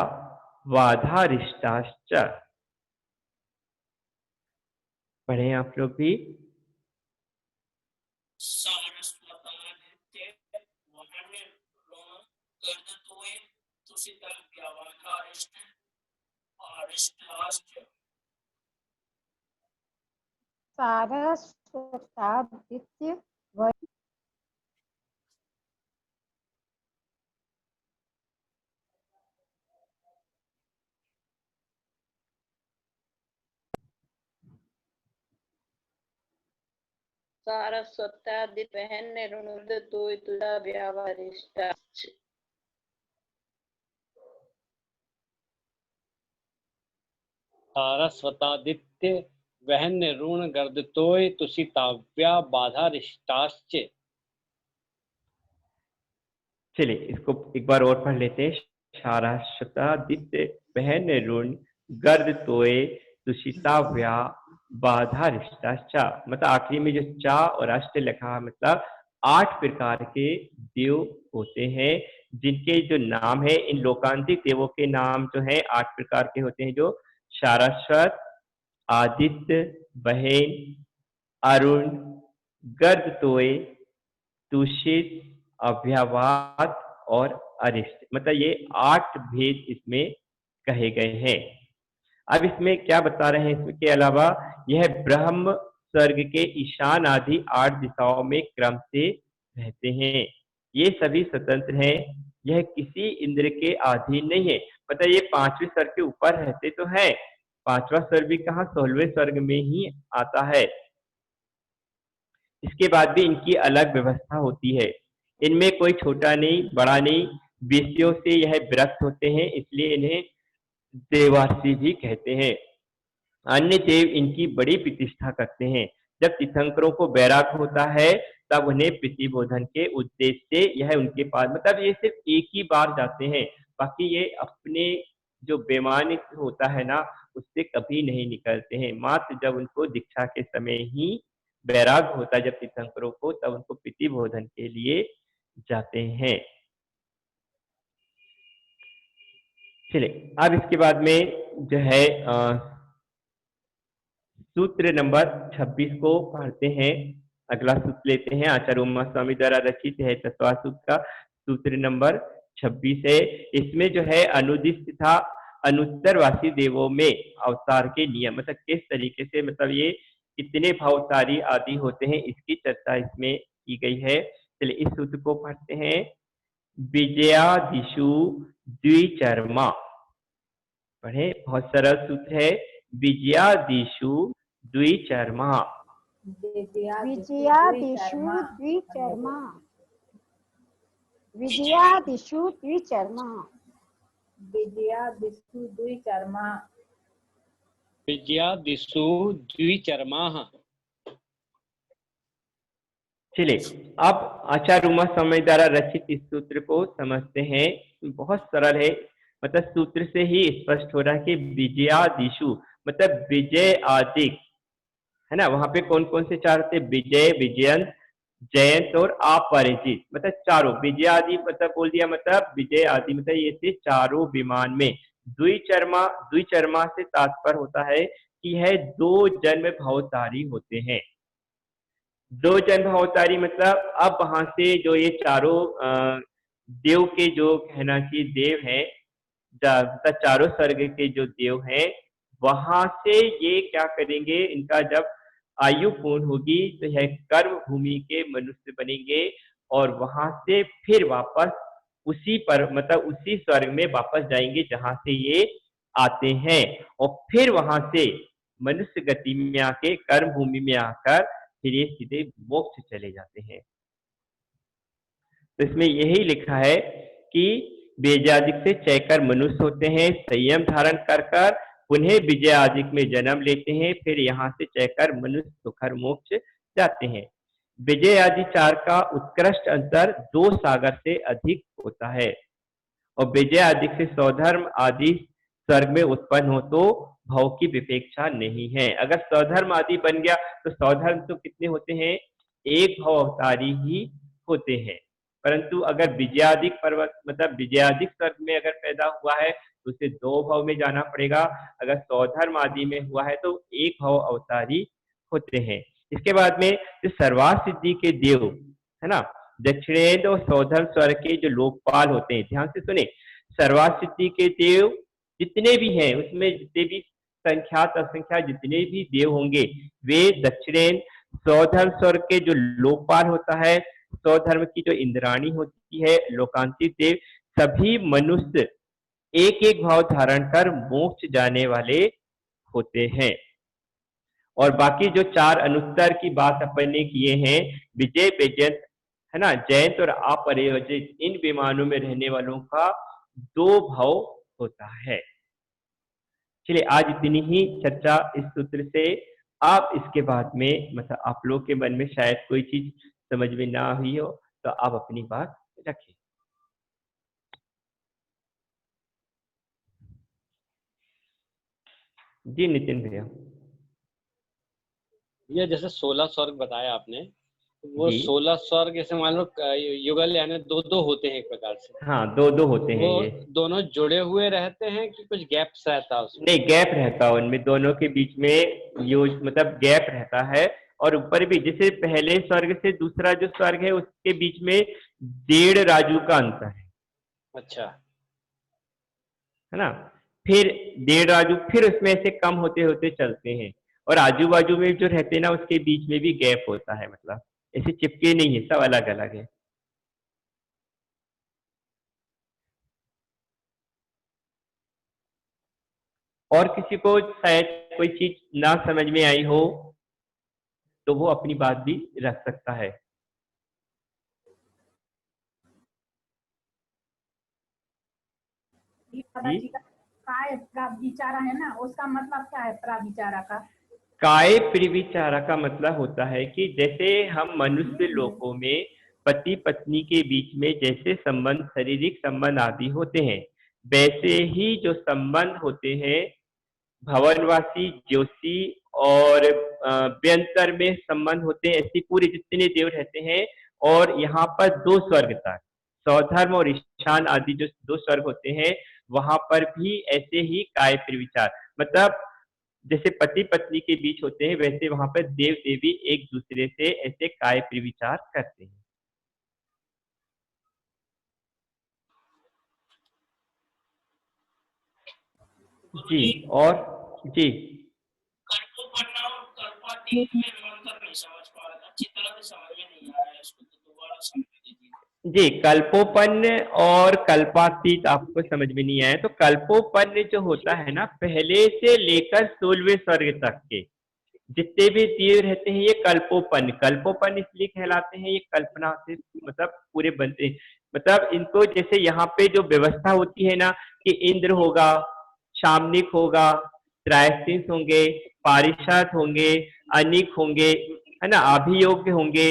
वाधारिष्टाश्च। पढ़े आप लोग भी। सारस्वतादित्य वहन ऋण गर्दतोय तुषिता व्यावाधारिष्टाश्च। सारस्वतादित्य सारस्वतादित्य वहन ऋण तोय तुषिता व्यावाधारिष्टाश्च। सारस्वतादित्य वहन ऋण गर्दतोय तुषिताव्या बाधारिष्टाश्च। चलिए इसको एक बार और पढ़ लेते हैं। सारस्वतादित्य वहन ऋण गर्द तोय तुषिता व्या बाधारिष्टाश्च। मतलब आखिरी में जो चा और अष्ट लिखा, मतलब 8 प्रकार के देव होते हैं जिनके जो नाम है, इन लोकांतिक देवों के नाम जो है 8 प्रकार के होते हैं, जो सारस्वत, आदित्य, वहन, अरुण, गर्दतोय, तुषित, अभ्यावात और अरिष्ट। मतलब ये 8 भेद इसमें कहे गए हैं। अब इसमें क्या बता रहे हैं, इसके अलावा यह ब्रह्म स्वर्ग के ईशान आदि 8 दिशाओं में क्रम से रहते हैं। ये सभी स्वतंत्र हैं, यह किसी इंद्र के अधीन नहीं है। मतलब ये 5वें स्वर्ग के ऊपर रहते तो हैं, 5वां स्वर्ग भी कहाँ, 16वें स्वर्ग में ही आता है। इसके बाद भी इनकी अलग व्यवस्था होती है। इनमें कोई छोटा नहीं बड़ा नहीं, विषयों से यह विरक्त होते हैं, इसलिए इन्हें देवासी भी कहते हैं। अन्य देव इनकी बड़ी प्रतिष्ठा करते हैं। जब तीर्थंकरों को वैराग होता है तब उन्हें प्रतिबोधन के उद्देश्य से यह उनके पास, मतलब ये सिर्फ एक ही बार जाते हैं, बाकी ये अपने जो बेमानी होता है ना, उससे कभी नहीं निकलते हैं। मात्र जब उनको दीक्षा के समय ही वैराग होता है, जब तीर्थंकरों को, तब उनको प्रतिबोधन के लिए जाते हैं। चलिए अब इसके बाद में जो है सूत्र नंबर 26 को पढ़ते हैं। अगला सूत्र लेते हैं, आचार्य उमा स्वामी द्वारा रचित है तत्वार सूत्र का सूत्र नंबर 26 है। इसमें जो है अनुदिश तथा अनुत्तरवासी देवों में अवतार के नियम, मतलब किस तरीके से, मतलब ये कितने भावतारी आदि होते हैं, इसकी चर्चा इसमें की गई है। चलिए इस सूत्र को पढ़ते हैं। विजयादिशु द्विचर्मा। पढ़े, बहुत सरल सूत्र है। विजयादिशु द्विचर्मा। विजयादिषु द्विचर्मा। विजयादिषु द्विचर्मा। विजयादिषु द्विचर्मा। विजयादिषु द्विचर्माः। चलिए अब आचार्य उमा स्वामी द्वारा रचित इस सूत्र को समझते हैं। बहुत सरल है, मतलब सूत्र से ही स्पष्ट हो रहा है कि विजयादिशु मतलब विजय आदि है ना। वहां पे कौन कौन से 4 थे, विजय, विजयंत, जयंत और अपरिजित, मतलब चारों। विजय आदि मतलब बोल दिया, मतलब विजय आदि मतलब ये थे चारों विमान में। द्विचर्मा, द्विचर्मा से तात्पर्य होता है कि यह 2 जन्म भावधारी होते हैं। 2 जन्म भावधारी मतलब अब वहां से जो ये चारों देव के जो कहना कि देव हैं, चारों स्वर्ग के जो देव हैं, वहां से ये क्या करेंगे, इनका जब आयु पूर्ण होगी तो यह कर्म भूमि के मनुष्य बनेंगे और वहां से फिर वापस उसी पर, मतलब उसी स्वर्ग में वापस जाएंगे जहां से ये आते हैं, और फिर वहां से मनुष्य गति में आके कर्म भूमि में आकर फिर ये सीधे मोक्ष चले जाते हैं। तो इसमें यही लिखा है कि बीजादिक से चयकर मनुष्य होते हैं, संयम धारण कर कर पुनः विजयादिक में जन्म लेते हैं, फिर यहाँ से चयकर मनुष्य सुखर मोक्ष जाते हैं। विजय आदि चार का उत्कृष्ट अंतर 2 सागर से अधिक होता है और विजय आदि से स्वधर्म आदि स्वर्ग में उत्पन्न हो तो भाव की विपेक्षा नहीं है। अगर स्वधर्म आदि बन गया तो स्वधर्म तो कितने होते हैं, एक भाव अवतारी ही होते हैं, परंतु अगर विजयादिक पर्वत मतलब विजयादिक स्वर्ग में अगर पैदा हुआ है तो उसे 2 भाव में जाना पड़ेगा। अगर स्वधर्म आदि में हुआ है तो एक भाव अवतारी होते हैं। इसके बाद में जो सर्वार्थ सिद्धि के देव है ना, दक्षिणेन्द्र और स्वधर्म स्वर्ग के जो लोकपाल होते हैं, ध्यान से सुने, सर्वार्थ सिद्धि के देव जितने भी हैं उसमें जितने भी संख्यात असंख्यात जितने भी देव होंगे वे दक्षिणेन्द्र स्वधर्म स्वर्ग के जो लोकपाल होता है, स्वधर्म की जो इंद्राणी होती है, लोकांतिक देव, सभी मनुष्य एक एक भाव धारण कर मोक्ष जाने वाले होते हैं। और बाकी जो 4 अनुत्तर की बात अपन ने किए हैं, विजय विजयंत है ना, जयंत और अपरियोजित, इन विमानों में रहने वालों का 2 भाव होता है। चलिए आज इतनी ही चर्चा इस सूत्र से। आप इसके बाद में मतलब आप लोग के मन में शायद कोई चीज समझ में ना हुई हो तो आप अपनी बात रखें। जी नितिन भैया। ये जैसे 16 स्वर्ग बताया आपने, वो जी 16 स्वर्ग जैसे मान लो युगल यानी 2-2 होते हैं एक प्रकार से। हाँ 2-2 होते हैं वो ये। दोनों जुड़े हुए रहते हैं कि कुछ गैप्स रहता है उसमें? नहीं, गैप रहता है उनमें, दोनों के बीच में यूज मतलब गैप रहता है। और ऊपर भी जैसे पहले स्वर्ग से दूसरा जो स्वर्ग है उसके बीच में 1.5 राजू का अंतर है, अच्छा है ना, फिर 1.5 राजू, फिर उसमें ऐसे कम होते होते चलते हैं। और आजू बाजू में जो रहते हैं ना उसके बीच में भी गैप होता है, मतलब ऐसे चिपके नहीं है, सब अलग अलग है। और किसी को शायद कोई चीज ना समझ में आई हो तो वो अपनी बात भी रख सकता है। जी काय प्राविचारा है ना, उसका मतलब क्या है प्राविचारा का? काय प्रिविचारा का मतलब होता है कि जैसे हम मनुष्य लोकों में पति पत्नी के बीच में जैसे संबंध, शारीरिक संबंध आदि होते हैं, वैसे ही जो संबंध होते हैं भवनवासी, ज्योति और व्यंतर में संबंध होते हैं, ऐसे पूरे जितने देव रहते हैं। और यहाँ पर 2 स्वर्ग था, सौधर्म और ईशान आदि जो 2 स्वर्ग होते हैं, वहां पर भी ऐसे ही काय प्रिविचार मतलब जैसे पति पत्नी के बीच होते हैं वैसे वहां पर देव देवी एक दूसरे से ऐसे काय प्रिविचार करते हैं। जी और जी कल्पोपन्ना और कल्पातीत में अंतर नहीं समझ पा रहा था, अच्छी तरह से समझ में नहीं आया, इसको तो दोबारा समझ दीजिए। जी, कल्पोपन्न और कल्पातीत आपको समझ में नहीं आया तो कल्पोपन्न जो होता है ना, पहले से लेकर 16वें स्वर्ग तक के जितने भी देव रहते हैं ये कल्पोपन्न, कल्पोपन्न इसलिए कहलाते हैं, ये कल्पना से मतलब पूरे बनते हैं। मतलब इनको जैसे यहाँ पे जो व्यवस्था होती है ना कि इंद्र होगा, शामनिक होगा, त्रायस्थिंस होंगे, पारिषद होंगे, अनिक होंगे, है ना, अभियोग्य होंगे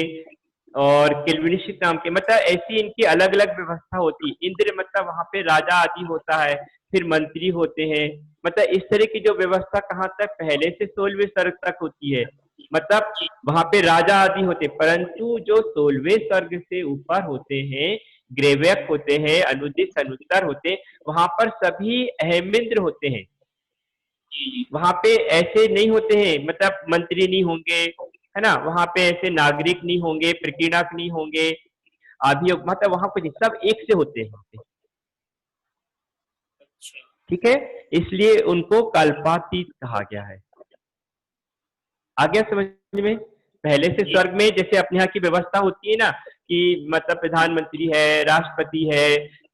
और किल्विनिशित नाम के, मतलब ऐसी इनकी अलग अलग व्यवस्था होती है। इंद्र मतलब वहां पे राजा आदि होता है, फिर मंत्री होते हैं, मतलब इस तरह की जो व्यवस्था कहाँ तक, पहले से 16वें स्वर्ग तक होती है, मतलब वहां पे राजा आदि होते। परंतु जो 16वें स्वर्ग से ऊपर होते हैं, ग्रेवक होते हैं, अनुदित अनुत्तर होते हैं, वहां पर सभी अहमिंद्र होते हैं। वहां पे ऐसे नहीं होते हैं, मतलब मंत्री नहीं होंगे, है ना, वहां पे ऐसे नागरिक नहीं होंगे, प्रकीर्णक नहीं होंगे, अभियोग मतलब वहां कुछ नहीं, सब एक से होते हैं वहां पे। ठीक है, इसलिए उनको कल्पातीत कहा गया है। आ गया समझ में? पहले से स्वर्ग में जैसे अपने यहाँ की व्यवस्था होती है ना कि मतलब प्रधानमंत्री है, राष्ट्रपति है,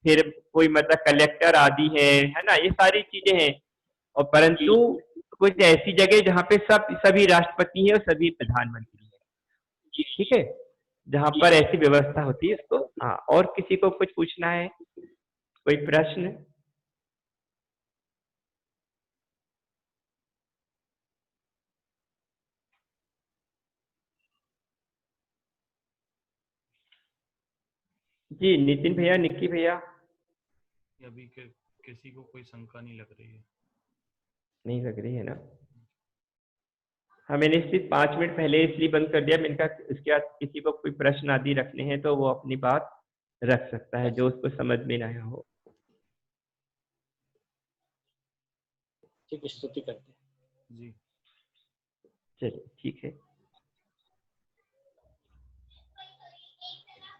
फिर कोई मतलब कलेक्टर आदि है ना, ये सारी चीजें हैं। और परंतु कुछ ऐसी जगह जहाँ पे सभी राष्ट्रपति हैं और सभी प्रधानमंत्री हैं, ठीक है, जहाँ पर ऐसी व्यवस्था होती है उसको। हाँ, और किसी को कुछ पूछना है? कोई प्रश्न? जी नितिन भैया, निक्की भैया। अभी किसी को कोई शंका नहीं लग रही है। नहीं लग रही है ना? हाँ, मैंने सिर्फ 5 मिनट पहले इसलिए बंद कर दिया। मैंने कहा इसके बाद किसी को कोई प्रश्न आदि रखने हैं तो वो अपनी बात रख सकता है, जो उसको समझ में ना आया हो। ठीक है, स्तुति करते हैं। जी चलिए ठीक है।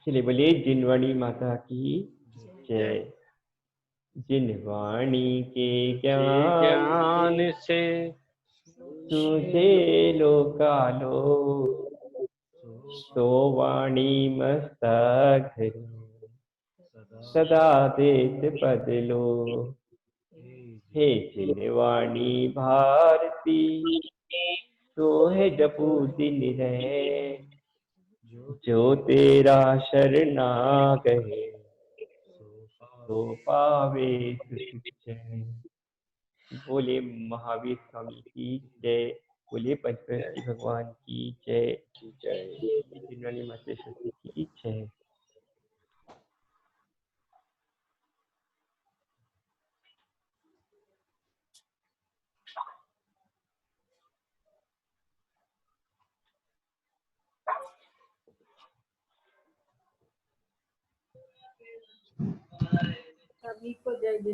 चलिए बोलिए जिनवाणी माता की जय। जिनवाणी के ज्ञान ज्ञान से तुझे लोकालो, सो वाणी मस्तक धरी, सदा देत बदलो। हे जिनवाणी भारती, तो है जपू दिन रहे, जो तेरा शरणा गए, तो पावे सुख चैन। बोले महावीर स्वामी की जय। बोले पंचप्रस्थी भगवान की जय। जिनवाणी माता सरस्वती की जय। सभी को जय